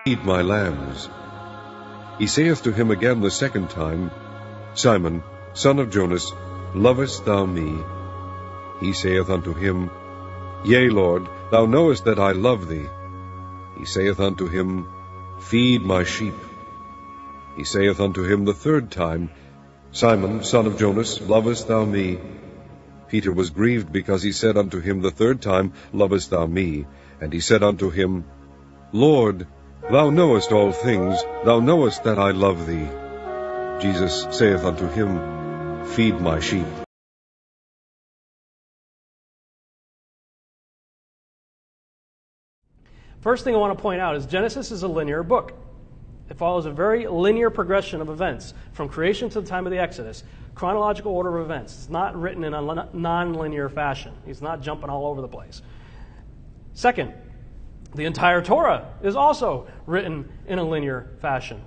Feed my lambs. He saith to him again the second time, Simon, son of Jonas, lovest thou me? He saith unto him, Yea, Lord, thou knowest that I love thee. He saith unto him, Feed my sheep. He saith unto him the third time, Simon, son of Jonas, lovest thou me? Peter was grieved because he said unto him the third time, Lovest thou me? And he said unto him, Lord, thou knowest all things, thou knowest that I love thee. Jesus saith unto him, Feed my sheep. First thing I want to point out is Genesis is a linear book. It follows a very linear progression of events from creation to the time of the Exodus. Chronological order of events. It's not written in a non-linear fashion. He's not jumping all over the place. Second, the entire Torah is also written in a linear fashion.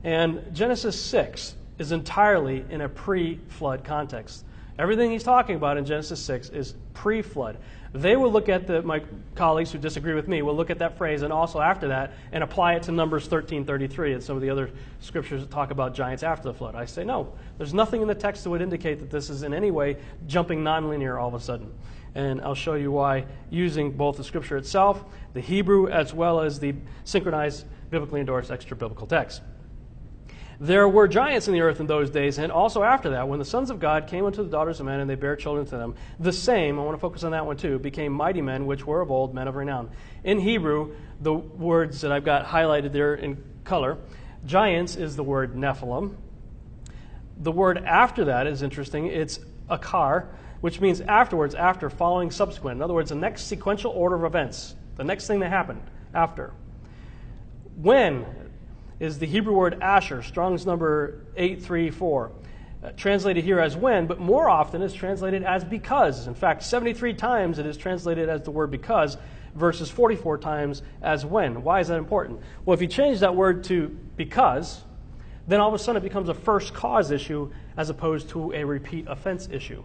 And Genesis 6 is entirely in a pre-flood context. Everything he's talking about in Genesis 6 is pre-flood. They will look at my colleagues who disagree with me will look at that phrase and also after that and apply it to Numbers 13:33 and some of the other scriptures that talk about giants after the flood. I say no. There's nothing in the text that would indicate that this is in any way jumping nonlinear all of a sudden. And I'll show you why using both the scripture itself, the Hebrew, as well as the synchronized, biblically endorsed extra-biblical text. There were giants in the earth in those days, and also after that, when the sons of God came unto the daughters of men, and they bare children to them, the same, I want to focus on that one too, became mighty men, which were of old, men of renown. In Hebrew, the words that I've got highlighted there in color, giants is the word Nephilim. The word after that is interesting. It's akar, which means afterwards, after, following, subsequent. In other words, the next sequential order of events, the next thing that happened after. When is the Hebrew word Asher, Strong's number 834, translated here as when, but more often is translated as because. In fact, 73 times it is translated as the word because versus 44 times as when. Why is that important? Well, if you change that word to because, then all of a sudden it becomes a first cause issue as opposed to a repeat offense issue.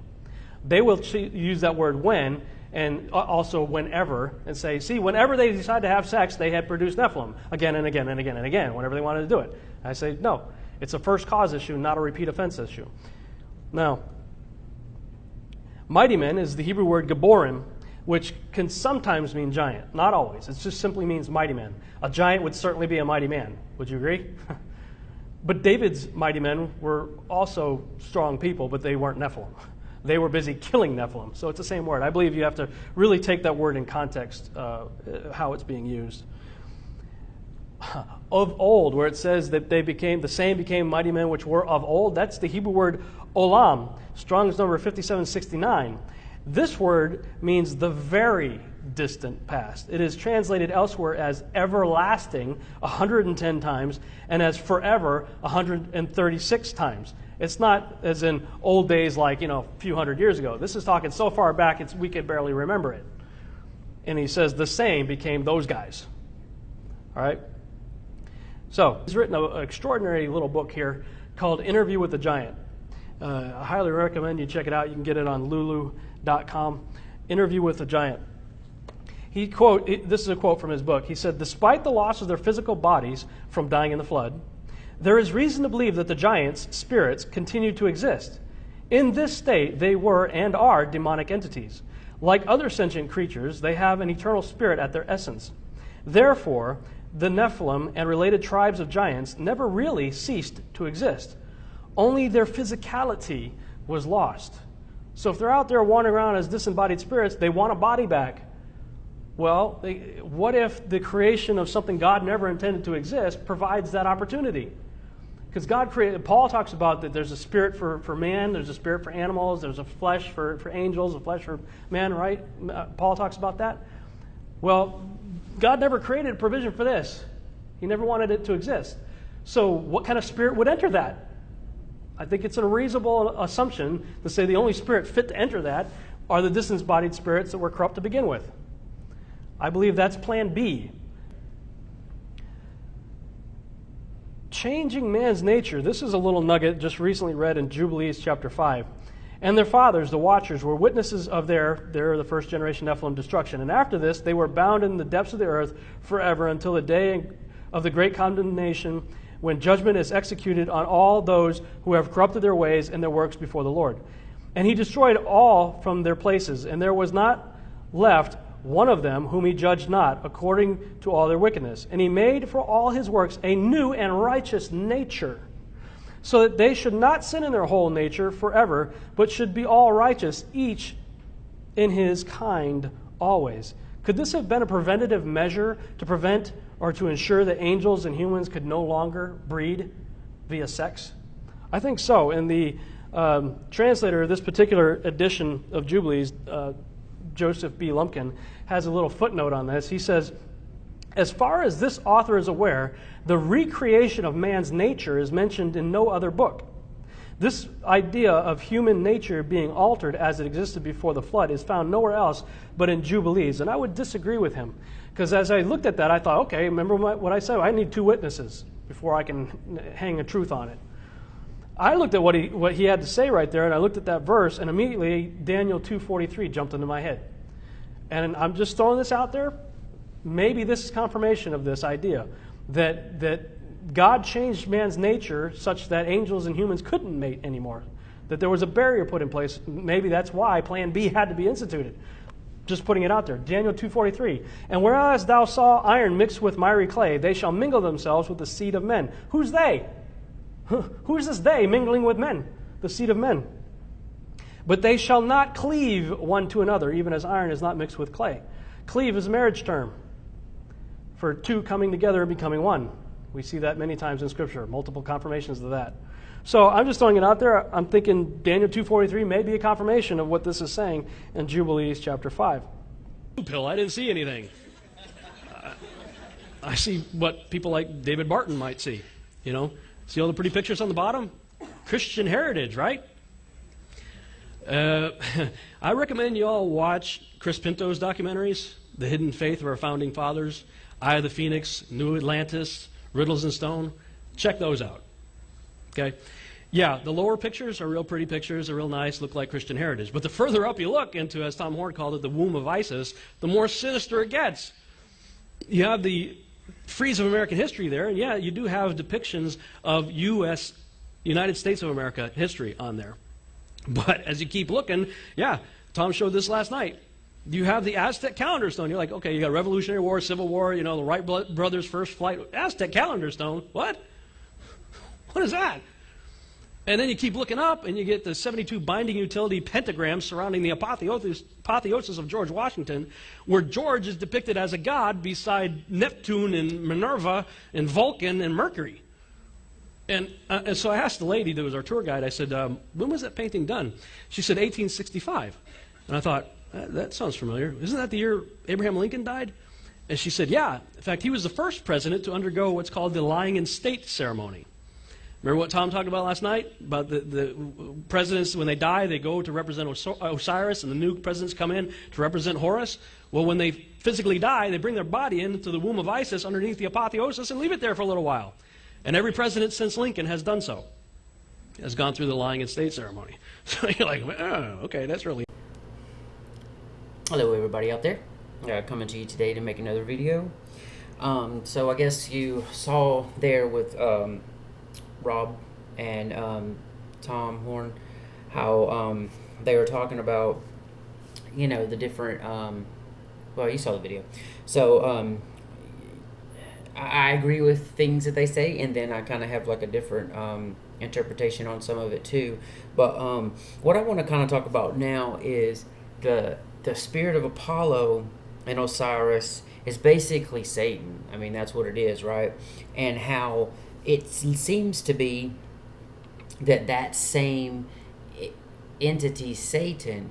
They will use that word when and also whenever and say, see, whenever they decide to have sex, they had produced Nephilim again and again and again and again, whenever they wanted to do it. And I say, no, it's a first cause issue, not a repeat offense issue. Now, mighty men is the Hebrew word Gaborim, which can sometimes mean giant, not always. It just simply means mighty man. A giant would certainly be a mighty man. Would you agree? But David's mighty men were also strong people, but they weren't Nephilim. They were busy killing Nephilim. So it's the same word. I believe you have to really take that word in context, how it's being used. Of old, where it says that the same became mighty men which were of old, that's the Hebrew word olam, Strong's number 5769. This word means the very distant past. It is translated elsewhere as everlasting 110 times and as forever 136 times. It's not as in old days like, a few hundred years ago. This is talking so far back we could barely remember it. And he says the same became those guys. All right? So he's written an extraordinary little book here called Interview with the Giant. I highly recommend you check it out. You can get it on lulu.com. Interview with the Giant. This is a quote from his book. He said, despite the loss of their physical bodies from dying in the flood, there is reason to believe that the giants, spirits, continue to exist. In this state, they were and are demonic entities. Like other sentient creatures, they have an eternal spirit at their essence. Therefore, the Nephilim and related tribes of giants never really ceased to exist. Only their physicality was lost. So if they're out there wandering around as disembodied spirits, they want a body back. Well, what if the creation of something God never intended to exist provides that opportunity? Because God created, Paul talks about that there's a spirit for man, there's a spirit for animals, there's a flesh for angels, a flesh for man, right? Paul talks about that. Well, God never created a provision for this. He never wanted it to exist. So what kind of spirit would enter that? I think it's a reasonable assumption to say the only spirit fit to enter that are the disembodied spirits that were corrupt to begin with. I believe that's plan B. Changing man's nature. This is a little nugget just recently read in Jubilees chapter 5. And their fathers, the watchers, were witnesses of they're the first generation Nephilim destruction. And after this, they were bound in the depths of the earth forever until the day of the great condemnation, when judgment is executed on all those who have corrupted their ways and their works before the Lord. And he destroyed all from their places, and there was not left one of them whom he judged not, according to all their wickedness. And he made for all his works a new and righteous nature, so that they should not sin in their whole nature forever, but should be all righteous, each in his kind always. Could this have been a preventative measure to prevent or to ensure that angels and humans could no longer breed via sex? I think so. And the translator of this particular edition of Jubilees, Joseph B. Lumpkin, has a little footnote on this. He says, as far as this author is aware, the recreation of man's nature is mentioned in no other book. This idea of human nature being altered as it existed before the flood is found nowhere else but in Jubilees. And I would disagree with him, because as I looked at that, I thought, okay, remember what I said? I need 2 witnesses before I can hang a truth on it. I looked at what he had to say right there, and I looked at that verse, and immediately Daniel 2:43 jumped into my head. And I'm just throwing this out there. Maybe this is confirmation of this idea that God changed man's nature such that angels and humans couldn't mate anymore, that there was a barrier put in place. Maybe that's why Plan B had to be instituted. Just putting it out there. Daniel 2:43. And whereas thou saw iron mixed with miry clay, they shall mingle themselves with the seed of men. Who's they? Who's this they mingling with men? The seed of men. But they shall not cleave one to another, even as iron is not mixed with clay. Cleave is a marriage term for 2 coming together and becoming one. We see that many times in Scripture, multiple confirmations of that. So I'm just throwing it out there. I'm thinking Daniel 2:43 may be a confirmation of what this is saying in Jubilees chapter 5. Pill, I didn't see anything. I see what people like David Barton might see. You know, see all the pretty pictures on the bottom? Christian heritage, right? I recommend you all watch Chris Pinto's documentaries, The Hidden Faith of Our Founding Fathers, Eye of the Phoenix, New Atlantis, Riddles and Stone. Check those out. Okay? Yeah, the lower pictures are real pretty pictures, they're real nice, look like Christian heritage. But the further up you look into, as Tom Horn called it, the womb of Isis, the more sinister it gets. You have the frieze of American history there, and yeah, you do have depictions of United States of America history on there. But as you keep looking, yeah, Tom showed this last night. You have the Aztec calendar stone. You're like, okay, you got Revolutionary War, Civil War, the Wright brothers' first flight. Aztec calendar stone? What? What is that? And then you keep looking up, and you get the 72 binding utility pentagrams surrounding the apotheosis of George Washington, where George is depicted as a god beside Neptune and Minerva and Vulcan and Mercury. And so I asked the lady that was our tour guide, I said, when was that painting done? She said 1865. And I thought, that sounds familiar. Isn't that the year Abraham Lincoln died? And she said, yeah. In fact, he was the first president to undergo what's called the lying in state ceremony. Remember what Tom talked about last night? About the presidents, when they die, they go to represent Osiris, and the new presidents come in to represent Horus. Well, when they physically die, they bring their body into the womb of Isis underneath the apotheosis and leave it there for a little while. And every president since Lincoln has done so, has gone through the lying in state ceremony. So you're like, oh, okay, that's really... Hello everybody out there. Coming to you today to make another video. So I guess you saw there with Rob and Tom Horn how they were talking about, the different... well, you saw the video. So... I agree with things that they say, and then I kind of have like a different interpretation on some of it too. But what I want to kind of talk about now is the spirit of Apollo and Osiris is basically Satan. I mean, that's what it is, right? And how it seems to be that same entity, Satan,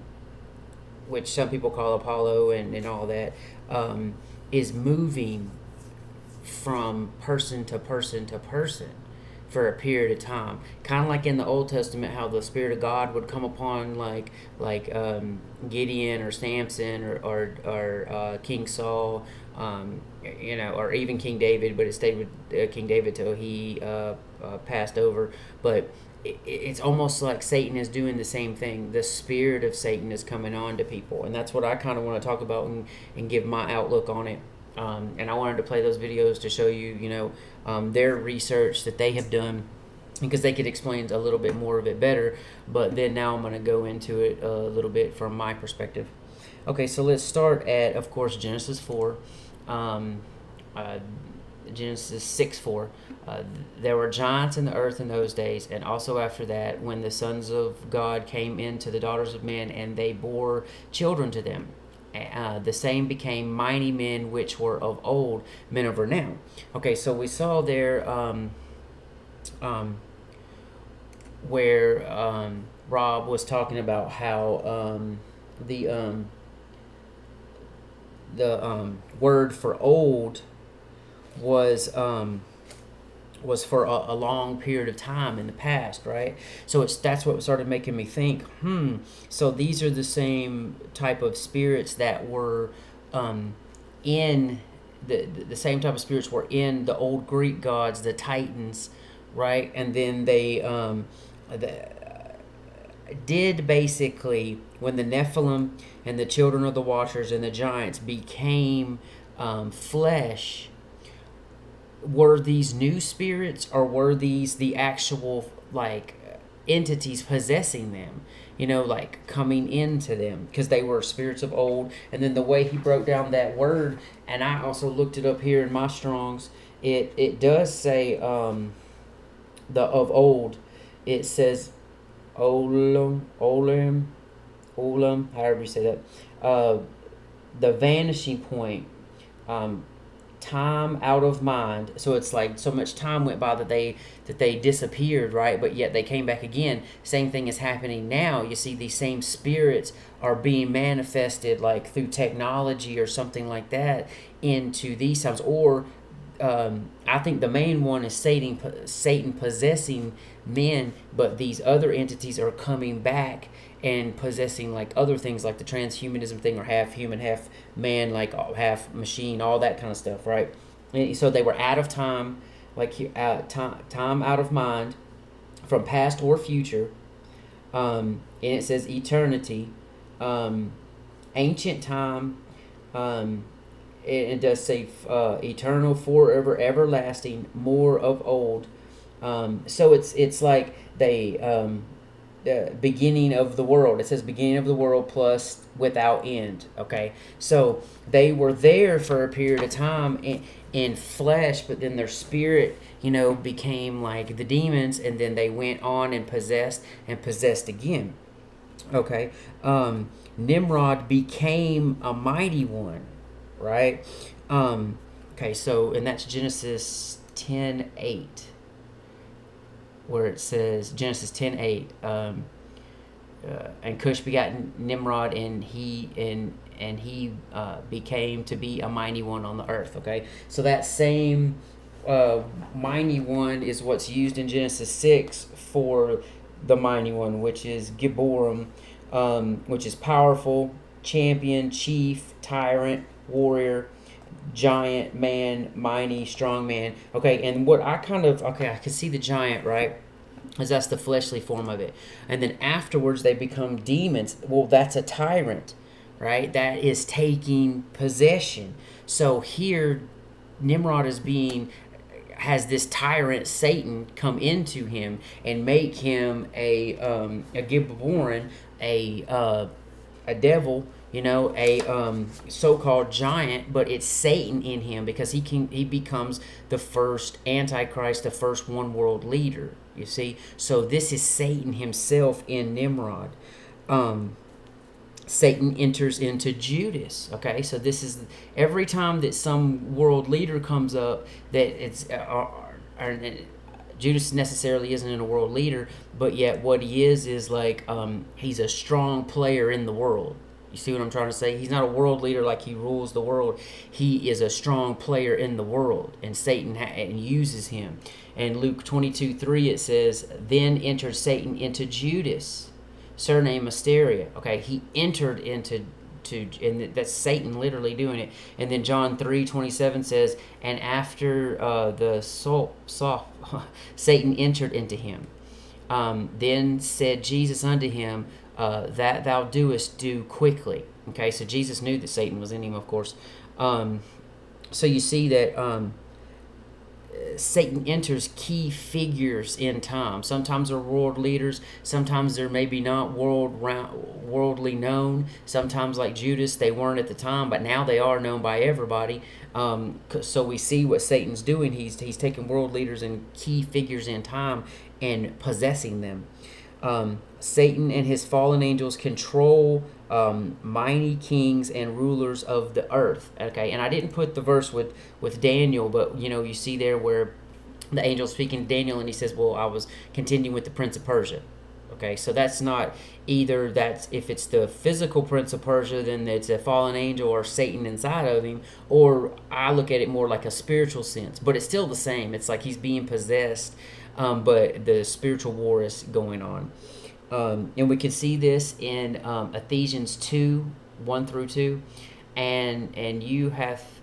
which some people call Apollo and all that, is moving from person to person to person for a period of time, kind of like in the Old Testament, how the Spirit of God would come upon like Gideon or Samson or King Saul, or even King David, but it stayed with King David till he passed over. But it's almost like Satan is doing the same thing. The spirit of Satan is coming on to people, and that's what I kind of want to talk about and give my outlook on it. And I wanted to play those videos to show you, their research that they have done, because they could explain a little bit more of it better. But then now I'm going to go into it a little bit from my perspective. Okay, so let's start at, of course, Genesis 4. Genesis 6:4. There were giants in the earth in those days, and also after that, when the sons of God came into the daughters of men, and they bore children to them. The same became mighty men which were of old, men of renown. Okay, so we saw there where Rob was talking about how the word for old was for a long period of time in the past, right? So that's what started making me think, so these are the same type of spirits that were in the same type of spirits were in the old Greek gods, the Titans, right? And then they did basically, when the Nephilim and the children of the watchers and the giants became flesh, were these new spirits, or were these the actual entities possessing them, like coming into them, because they were spirits of old? And then the way he broke down that word, and I also looked it up here in my Strong's, it does say the of old, it says olam, however you say that, the vanishing point, time out of mind. So it's like so much time went by that they disappeared, right? But yet they came back again. Same thing is happening now. You see, these same spirits are being manifested like through technology or something like that into these times. Or I think the main one is Satan possessing men, but these other entities are coming back and possessing like other things, like the transhumanism thing, or half human, half man, like half machine, all that kind of stuff, right? And so they were out of time, time out of mind, from past or future, and it says eternity, ancient time, it does say eternal, forever, everlasting, more of old. So it's like they the beginning of the world. It says beginning of the world plus without end. Okay, so they were there for a period of time in flesh, but then their spirit, became like the demons, and then they went on and possessed again. Okay, Nimrod became a mighty one, right? Okay, so, and that's Genesis 10:8. Where it says, Genesis 10:8, and Cush begat Nimrod, and he became to be a mighty one on the earth. Okay, so that same mighty one is what's used in Genesis 6 for the mighty one, which is Gibborim, which is powerful, champion, chief, tyrant, warrior, giant, man, mighty, strong man. Okay, and what I I can see the giant, right? Because that's the fleshly form of it. And then afterwards they become demons. Well, that's a tyrant, right? That is taking possession. So here Nimrod has this tyrant Satan come into him and make him a Gibborim, a devil, a so-called giant, but it's Satan in him, because he becomes the first Antichrist, the first one world leader, you see. So this is Satan himself in Nimrod. Satan enters into Judas. Okay, so this is every time that some world leader comes up, that it's Judas necessarily isn't a world leader, but yet what he is like he's a strong player in the world. You see what I'm trying to say? He's not a world leader like he rules the world. He is a strong player in the world, and Satan uses him. And Luke 22:3 it says, "Then entered Satan into Judas, surname Mysteria." Okay, he entered into, and that's Satan literally doing it. And then John 3:27 says, "And after Satan entered into him." Then said Jesus unto him, that thou doest, do quickly. Okay, so Jesus knew that Satan was in him, of course. So you see that Satan enters key figures in time. Sometimes they're world leaders. Sometimes they're maybe not worldly known. Sometimes, like Judas, they weren't at the time, but now they are known by everybody. So we see what Satan's doing. He's taking world leaders and key figures in time and possessing them. Satan and his fallen angels control mighty kings and rulers of the earth. Okay, and I didn't put the verse with Daniel, but you see there where the angel speaking to Daniel, and he says, well, I was contending with the prince of Persia. Okay, so that's not either that's if it's the physical prince of Persia, then it's a fallen angel or Satan inside of him, or I look at it more like a spiritual sense, but it's still the same. It's like he's being possessed, but the spiritual war is going on. And we can see this in Ephesians 2:1-2, and you hath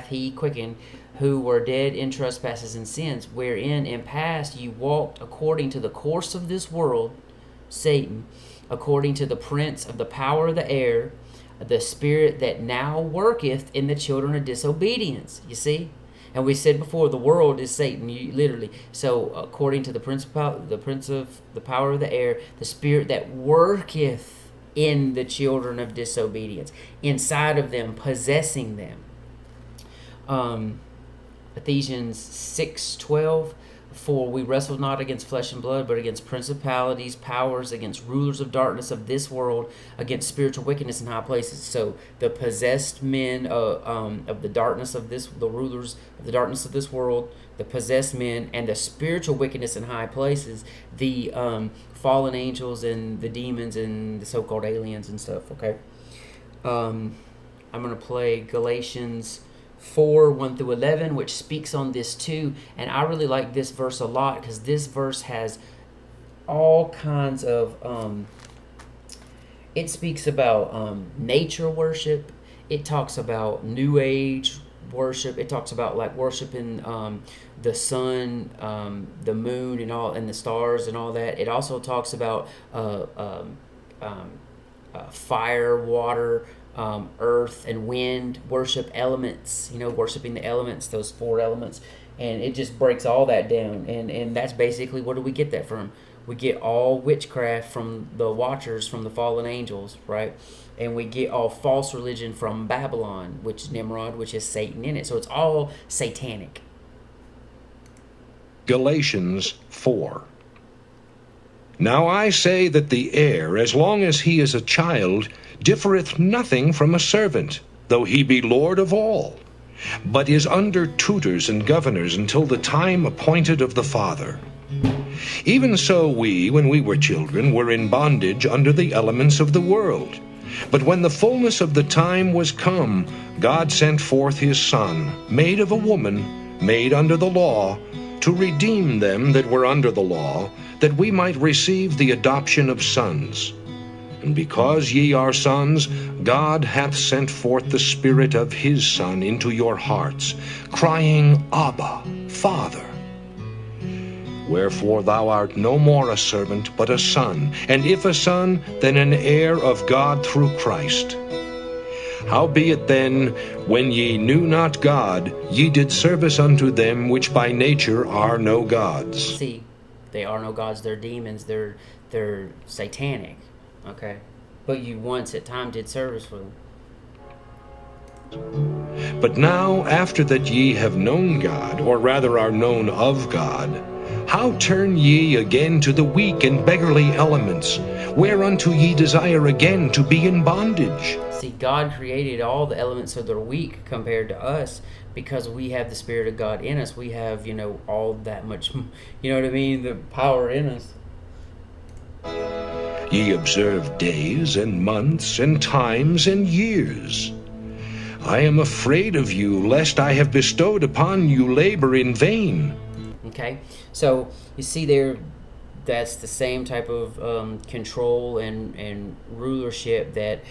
he quickened, who were dead in trespasses and sins, wherein in past you walked according to the course of this world, Satan, according to the prince of the power of the air, the spirit that now worketh in the children of disobedience. You see? And we said before, the world is Satan, literally. So according to the prince of the power of the air, the spirit that worketh in the children of disobedience, inside of them, possessing them. Ephesians 6:12, for we wrestle not against flesh and blood, but against principalities, powers, against rulers of darkness of this world, against spiritual wickedness in high places. So the possessed men of the darkness of this, the rulers of the darkness of this world, the possessed men, and the spiritual wickedness in high places, the fallen angels and the demons and the so-called aliens and stuff. Okay, I'm going to play Galatians 4:1-11, which speaks on this too, and I really like this verse a lot because this verse has all kinds of it speaks about nature worship. It talks about New Age worship. It talks about like worshiping the sun, the moon, and all, and the stars and all that. It also talks about fire, water, earth, and wind, worship elements, worshiping the elements, those 4 elements, and it just breaks all that down, and that's basically, what do we get that from? We get all witchcraft from the watchers, from the fallen angels, right? And we get all false religion from Babylon, which is Nimrod, which is Satan in it. So it's all satanic. Galatians 4. Now I say that the heir, as long as he is a child, differeth nothing from a servant, though he be Lord of all, but is under tutors and governors until the time appointed of the Father. Even so we, when we were children, were in bondage under the elements of the world. But when the fullness of the time was come, God sent forth his Son, made of a woman, made under the law, to redeem them that were under the law, that we might receive the adoption of sons. And because ye are sons, God hath sent forth the Spirit of his Son into your hearts, crying, Abba, Father. Wherefore thou art no more a servant, but a son, and if a son, then an heir of God through Christ. Howbeit then, when ye knew not God, ye did service unto them which by nature are no gods. See, they are no gods, they're demons, they're satanic, okay? But you once at time did service for them. But now, after that ye have known God, or rather are known of God, how turn ye again to the weak and beggarly elements, whereunto ye desire again to be in bondage? See, God created all the elements so they're weak compared to us, because we have the Spirit of God in us. We have, all that much, the power in us. Ye observe days and months and times and years. I am afraid of you, lest I have bestowed upon you labor in vain. Okay, so you see there, that's the same type of control and rulership that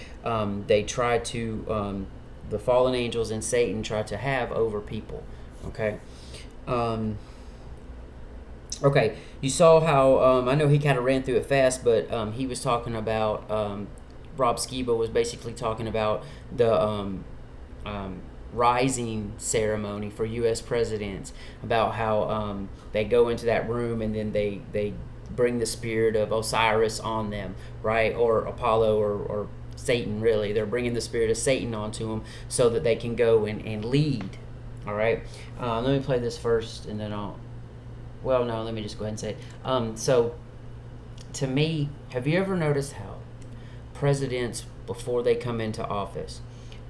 they try to, the fallen angels and Satan try to have over people. Okay, Okay, you saw how, I know he kind of ran through it fast, but he was talking about, Rob Skiba was basically talking about the rising ceremony for U.S. presidents, about how they go into that room and then they bring the spirit of Osiris on them, right? Or Apollo or Satan, really. They're bringing the spirit of Satan onto them so that they can go and lead, all right? Let me play this first and then well, no, let me just go ahead and say it. So, to me, have you ever noticed how presidents, before they come into office,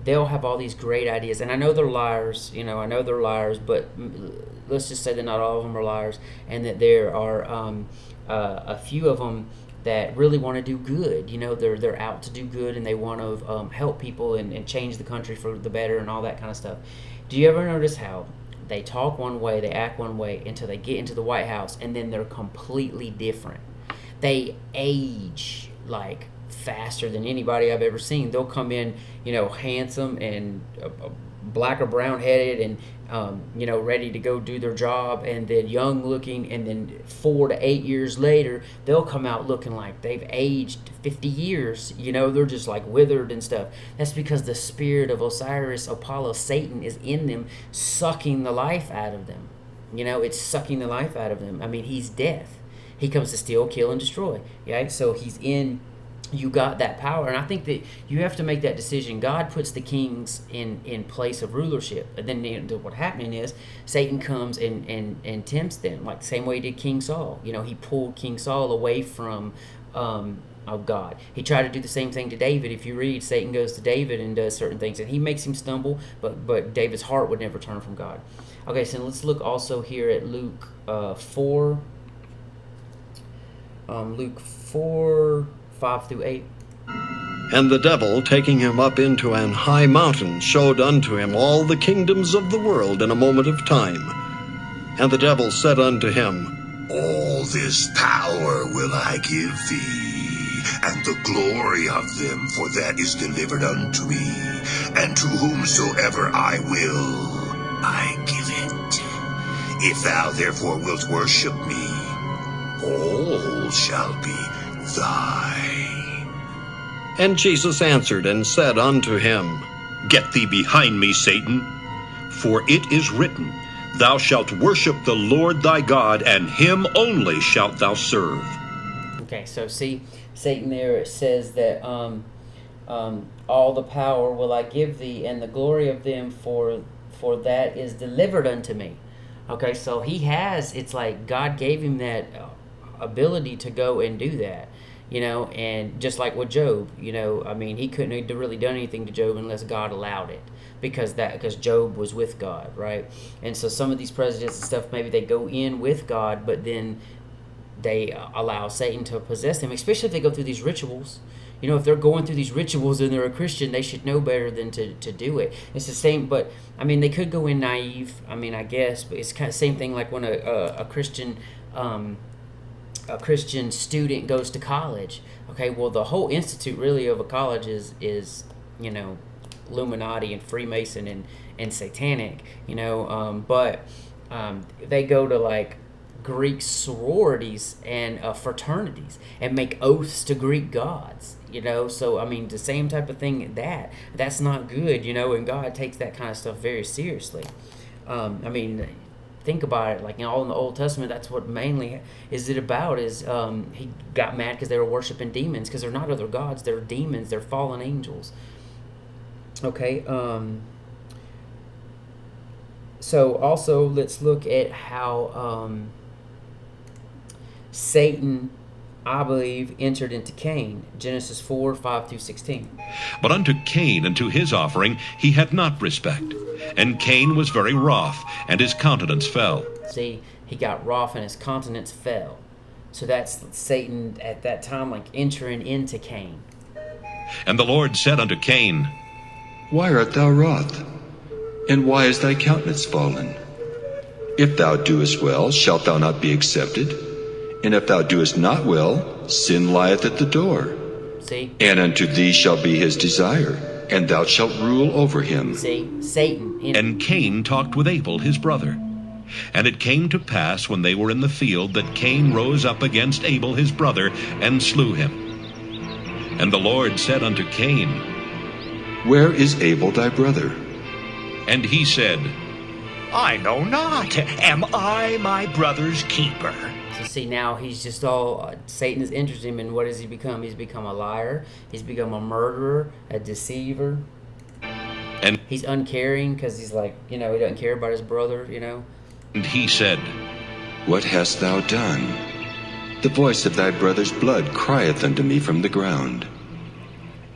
they'll have all these great ideas, and I know they're liars, but let's just say that not all of them are liars, and that there are a few of them that really want to do good. They're out to do good, and they want to help people and change the country for the better and all that kind of stuff. Do you ever notice how they talk one way, they act one way until they get into the White House, and then they're completely different? They age like faster than anybody I've ever seen. They'll come in, handsome and black or brown headed and ready to go do their job, and then young looking, and then 4 to 8 years later they'll come out looking like they've aged 50 years. They're just like withered and stuff. That's because the spirit of Osiris, Apollo, Satan is in them, sucking the life out of them. It's sucking the life out of them. I mean, he's death. He comes to steal, kill, and destroy. Yeah, so he's in. You got that power, and I think that you have to make that decision. God puts the kings in place of rulership, and then what happening is Satan comes and tempts them, like the same way he did King Saul. He pulled King Saul away from of God. He tried to do the same thing to David. If you read, Satan goes to David and does certain things, and he makes him stumble, but David's heart would never turn from God. Okay, so let's look also here at Luke 4. Luke 4, 5 through 8. And the devil, taking him up into an high mountain, showed unto him all the kingdoms of the world in a moment of time. And the devil said unto him, All this power will I give thee, and the glory of them, for that is delivered unto me, and to whomsoever I will, I give it. If thou therefore wilt worship me, all shall be thine. And Jesus answered and said unto him, Get thee behind me, Satan, for it is written, Thou shalt worship the Lord thy God, and him only shalt thou serve. Okay, so see, Satan there, it says that all the power will I give thee, and the glory of them, for that is delivered unto me. Okay, so it's like God gave him that ability to go and do that. And just like with Job, he couldn't have really done anything to Job unless God allowed it, because Job was with God, right? And so some of these presidents and stuff, maybe they go in with God, but then they allow Satan to possess them, especially if they go through these rituals. If they're going through these rituals and they're a Christian, they should know better than to do it. It's the same, but they could go in naive, I guess, but it's kind of the same thing like when a Christian student goes to college. Okay, well, the whole institute really of a college is Illuminati and Freemason and satanic, but they go to like Greek sororities and fraternities and make oaths to Greek gods, so the same type of thing. That's not good, and God takes that kind of stuff very seriously. Think about it, like all in the Old Testament, that's what mainly is it about, is he got mad because they were worshiping demons, because they're not other gods, they're demons, they're fallen angels. Okay, so also let's look at how Satan, I believe, entered into Cain. Genesis 4, 5 through 16. But unto Cain and to his offering he had not respect. And Cain was very wroth, and his countenance fell. See, he got wroth and his countenance fell. So that's Satan at that time, like entering into Cain. And the Lord said unto Cain, Why art thou wroth? And why is thy countenance fallen? If thou doest well, shalt thou not be accepted? And if thou doest not well, sin lieth at the door. See? And unto thee shall be his desire, and thou shalt rule over him. See? Satan. And Cain talked with Abel his brother. And it came to pass, when they were in the field, that Cain rose up against Abel his brother, and slew him. And the Lord said unto Cain, Where is Abel thy brother? And he said, I know not. Am I my brother's keeper? So see, now he's just all, Satan is interested in him, and what has he become? He's become a liar. He's become a murderer, a deceiver. And he's uncaring because he's like, he doesn't care about his brother, And he said, What hast thou done? The voice of thy brother's blood crieth unto me from the ground.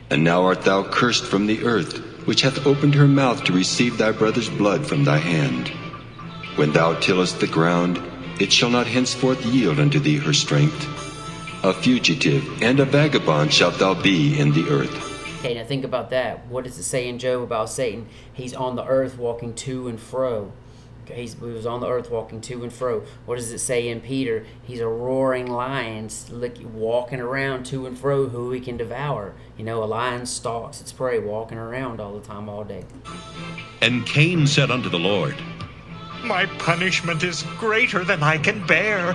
And now art thou cursed from the earth, which hath opened her mouth to receive thy brother's blood from thy hand. When thou tillest the ground, it shall not henceforth yield unto thee her strength. A fugitive and a vagabond shalt thou be in the earth. Okay, now think about that. What does it say in Job about Satan? He's on the earth walking to and fro. Okay, he was on the earth walking to and fro. What does it say in Peter? He's a roaring lion walking around to and fro, who he can devour. A lion stalks its prey, walking around all the time, all day. And Cain said unto the Lord, My punishment is greater than I can bear.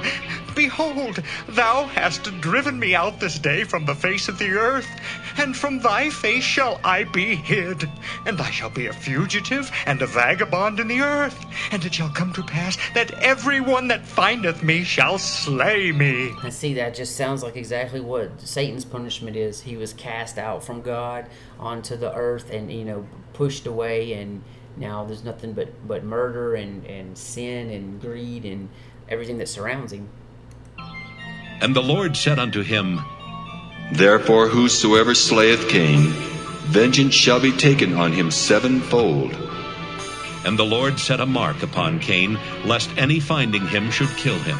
Behold, thou hast driven me out this day from the face of the earth, and from thy face shall I be hid. And I shall be a fugitive and a vagabond in the earth. And it shall come to pass that every one that findeth me shall slay me. And see, that just sounds like exactly what Satan's punishment is. He was cast out from God onto the earth and, pushed away, and now there's nothing but murder and sin and greed and everything that surrounds him. And the Lord said unto him, Therefore whosoever slayeth Cain, vengeance shall be taken on him sevenfold. And the Lord set a mark upon Cain, lest any finding him should kill him.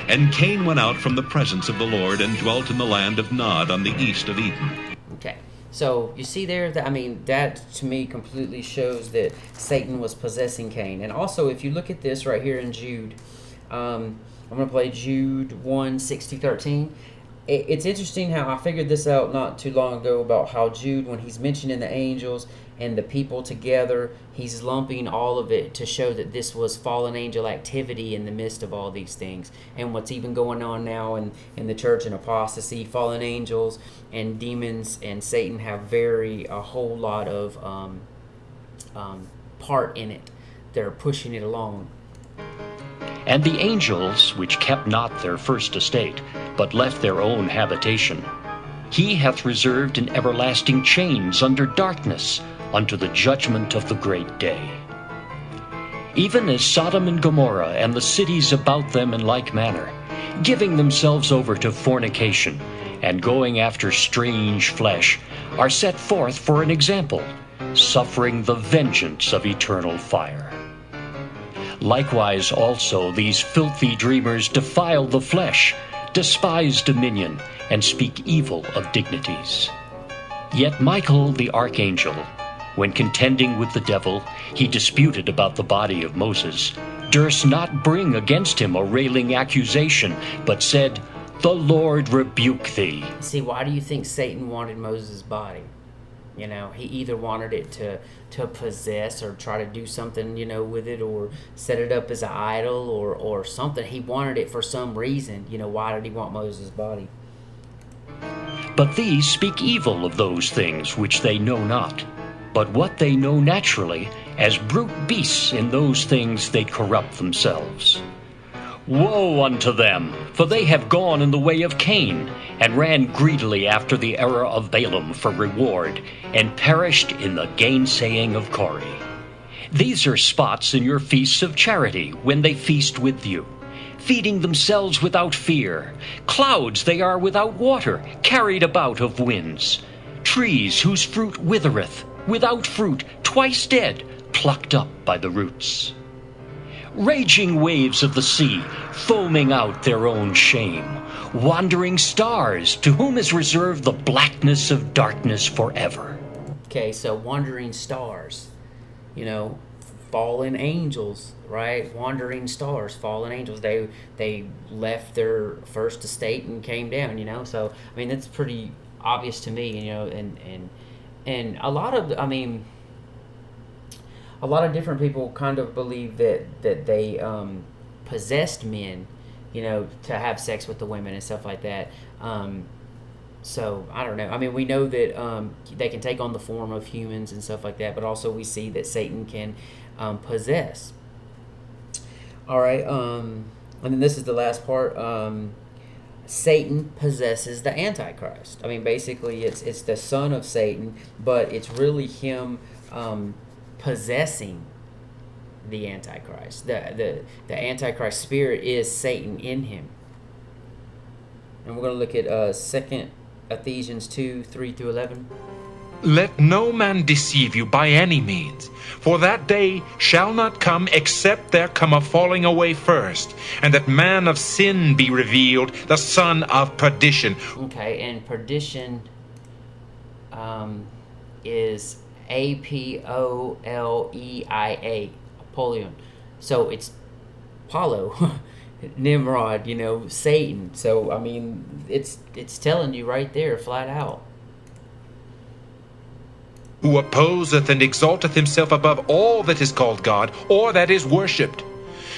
And Cain went out from the presence of the Lord, and dwelt in the land of Nod on the east of Eden. Okay, so you see there, that to me completely shows that Satan was possessing Cain. And also, if you look at this right here in Jude, I'm going to play Jude 1, 6-13. It's interesting how I figured this out not too long ago about how Jude, when he's mentioning the angels and the people together, he's lumping all of it to show that this was fallen angel activity in the midst of all these things. And what's even going on now in the church and apostasy, fallen angels and demons and Satan have a whole lot of part in it. They're pushing it along. And the angels, which kept not their first estate, but left their own habitation, he hath reserved in everlasting chains under darkness, unto the judgment of the great day. Even as Sodom and Gomorrah and the cities about them in like manner, giving themselves over to fornication, and going after strange flesh, are set forth for an example, suffering the vengeance of eternal fire. Likewise also these filthy dreamers defile the flesh, despise dominion, and speak evil of dignities. Yet Michael the archangel, when contending with the devil, he disputed about the body of Moses, durst not bring against him a railing accusation, but said, The Lord rebuke thee. See, why do you think Satan wanted Moses' body? He either wanted it to possess or try to do something, with it, or set it up as an idol or something. He wanted it for some reason. Why did he want Moses' body? But these speak evil of those things which they know not. But what they know naturally, as brute beasts in those things they corrupt themselves. Woe unto them, for they have gone in the way of Cain, and ran greedily after the error of Balaam for reward, and perished in the gainsaying of Kore. These are spots in your feasts of charity, when they feast with you, feeding themselves without fear. Clouds they are without water, carried about of winds. Trees whose fruit withereth, without fruit, twice dead, plucked up by the roots. Raging waves of the sea, foaming out their own shame. Wandering stars, to whom is reserved the blackness of darkness forever. Okay, so wandering stars, fallen angels, right? Wandering stars, fallen angels. They left their first estate and came down, So, that's pretty obvious to me, and a lot of, a lot of different people kind of believe that they possessed men, to have sex with the women and stuff like that. So I don't know. I mean, we know that they can take on the form of humans and stuff like that, but also we see that Satan can possess. All right, and then this is the last part. Satan possesses the Antichrist. I mean, basically, it's the son of Satan, but it's really him possessing the Antichrist. The Antichrist spirit is Satan in him. And we're going to look at 2 Ephesians 2, 3 through 11. Let no man deceive you by any means, for that day shall not come except there come a falling away first, and that man of sin be revealed, the son of perdition. Okay, and perdition is Apoleia, Apollyon. So it's Apollo, Nimrod, Satan. So I mean, it's telling you right there, flat out. Who opposeth and exalteth himself above all that is called God, or that is worshipped,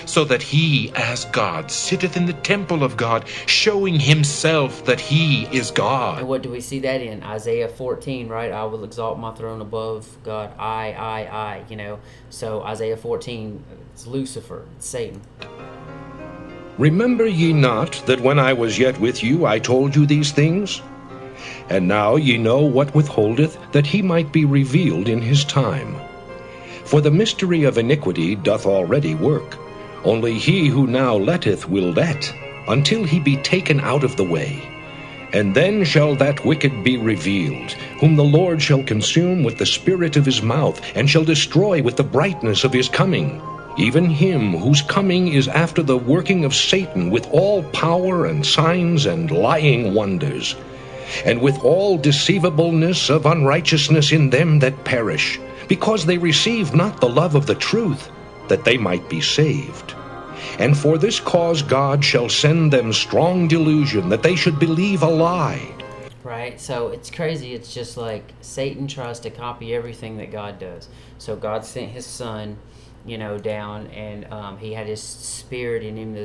so that he, as God, sitteth in the temple of God, showing himself that he is God. And what do we see that in? Isaiah 14, right? I will exalt my throne above God. I. So Isaiah 14, it's Lucifer, it's Satan. Remember ye not that when I was yet with you I told you these things? And now ye know what withholdeth, that he might be revealed in his time. For the mystery of iniquity doth already work. Only he who now letteth will let, until he be taken out of the way. And then shall that wicked be revealed, whom the Lord shall consume with the spirit of his mouth, and shall destroy with the brightness of his coming. Even him whose coming is after the working of Satan, with all power and signs and lying wonders, and with all deceivableness of unrighteousness in them that perish, because they receive not the love of the truth, that they might be saved. And for this cause God shall send them strong delusion, that they should believe a lie. Right, so it's crazy. It's just like Satan tries to copy everything that God does. So God sent his son, down, and he had his spirit in him,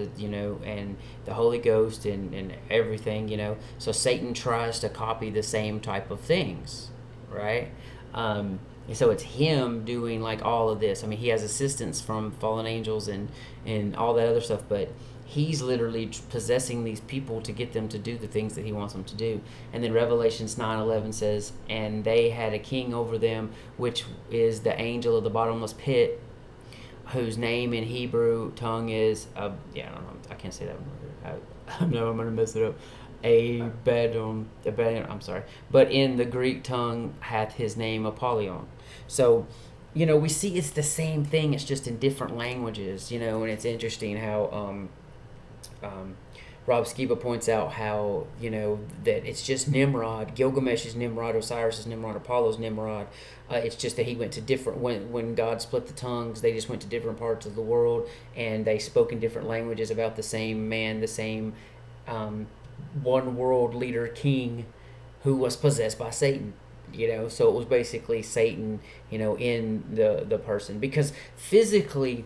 and the Holy Ghost and everything, So Satan tries to copy the same type of things, right? So it's him doing like all of this. I mean, he has assistance from fallen angels and all that other stuff, but he's literally possessing these people to get them to do the things that he wants them to do. And then Revelations 9:11 says, and they had a king over them, which is the angel of the bottomless pit, whose name in Hebrew tongue is, I don't know, I can't say that word. I know I'm going to mess it up. Abaddon, I'm sorry. But in the Greek tongue hath his name Apollyon. So, we see it's the same thing, it's just in different languages, and it's interesting how Rob Skiba points out how, that it's just Nimrod. Gilgamesh is Nimrod, Osiris is Nimrod, Apollo's Nimrod. It's just that he went to different, when God split the tongues, they just went to different parts of the world, and they spoke in different languages about the same man, the same one world leader king who was possessed by Satan. So it was basically Satan, in the person. Because physically,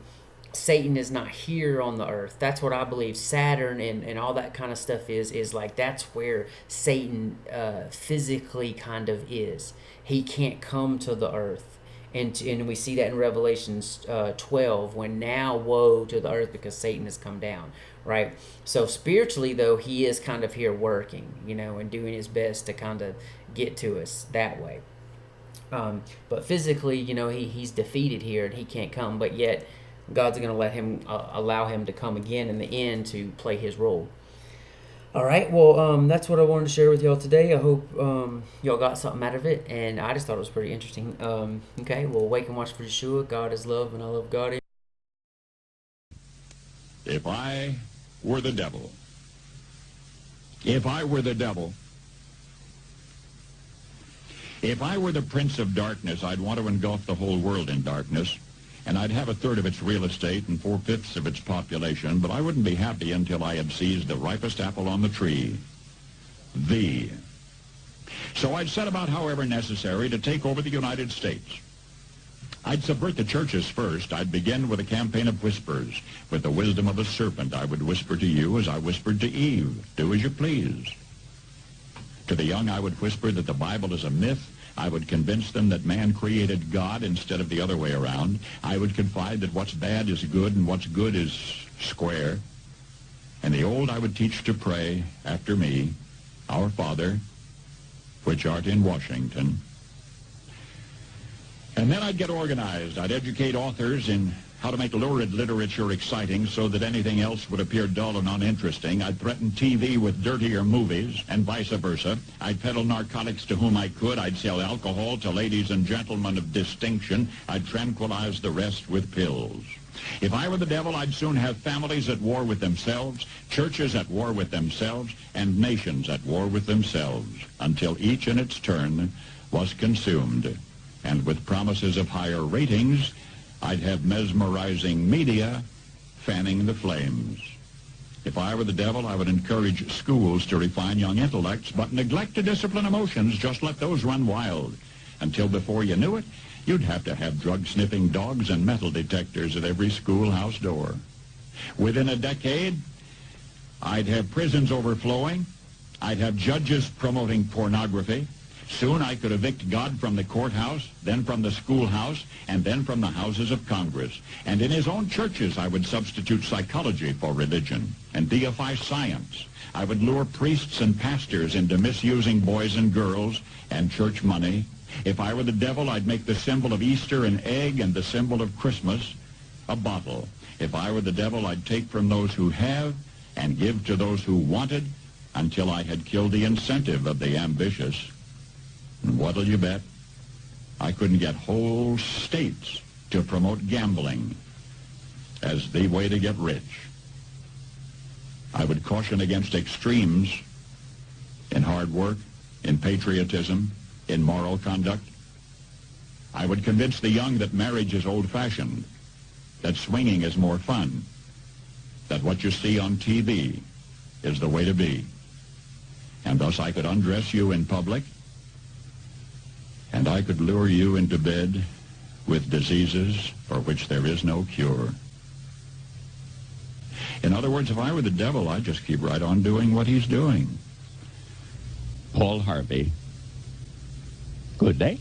Satan is not here on the earth. That's what I believe. Saturn and all that kind of stuff is like, that's where Satan physically kind of is. He can't come to the earth. And we see that in Revelations 12, when now woe to the earth because Satan has come down, right? So spiritually, though, he is kind of here working, and doing his best to kind of get to us that way. But physically, he's defeated here and he can't come, but yet God's going to let him, allow him to come again in the end to play his role. All right, well, that's what I wanted to share with y'all today. I hope y'all got something out of it, and I just thought it was pretty interesting. Okay, well, wake and watch for Yeshua. God is love, and I love God. If I were the devil, if I were the devil, if I were the prince of darkness, I'd want to engulf the whole world in darkness. And I'd have a third of its real estate and 4/5 of its population, but I wouldn't be happy until I had seized the ripest apple on the tree, thee. So I'd set about, however necessary, to take over the United States. I'd subvert the churches first. I'd begin with a campaign of whispers. With the wisdom of a serpent, I would whisper to you as I whispered to Eve, do as you please. To the young, I would whisper that the Bible is a myth. I would convince them that man created God instead of the other way around. I would confide that what's bad is good and what's good is square. And the old I would teach to pray after me, Our Father, which art in Washington. And then I'd get organized. I'd educate authors in how to make lurid literature exciting so that anything else would appear dull and uninteresting. I'd threaten TV with dirtier movies and vice versa. I'd peddle narcotics to whom I could. I'd sell alcohol to ladies and gentlemen of distinction. I'd tranquilize the rest with pills. If I were the devil, I'd soon have families at war with themselves, churches at war with themselves, and nations at war with themselves, until each in its turn was consumed. And with promises of higher ratings, I'd have mesmerizing media fanning the flames. If I were the devil, I would encourage schools to refine young intellects, but neglect to discipline emotions. Just let those run wild. Until before you knew it, you'd have to have drug-sniffing dogs and metal detectors at every schoolhouse door. Within a decade, I'd have prisons overflowing. I'd have judges promoting pornography. Soon I could evict God from the courthouse, then from the schoolhouse, and then from the houses of Congress. And in his own churches, I would substitute psychology for religion and deify science. I would lure priests and pastors into misusing boys and girls and church money. If I were the devil, I'd make the symbol of Easter an egg and the symbol of Christmas a bottle. If I were the devil, I'd take from those who have and give to those who wanted until I had killed the incentive of the ambitious. And what'll you bet? I couldn't get whole states to promote gambling as the way to get rich. I would caution against extremes in hard work, in patriotism, in moral conduct. I would convince the young that marriage is old-fashioned, that swinging is more fun, that what you see on TV is the way to be. And thus I could undress you in public, and I could lure you into bed with diseases for which there is no cure. In other words, if I were the devil, I'd just keep right on doing what he's doing. Paul Harvey. Good day.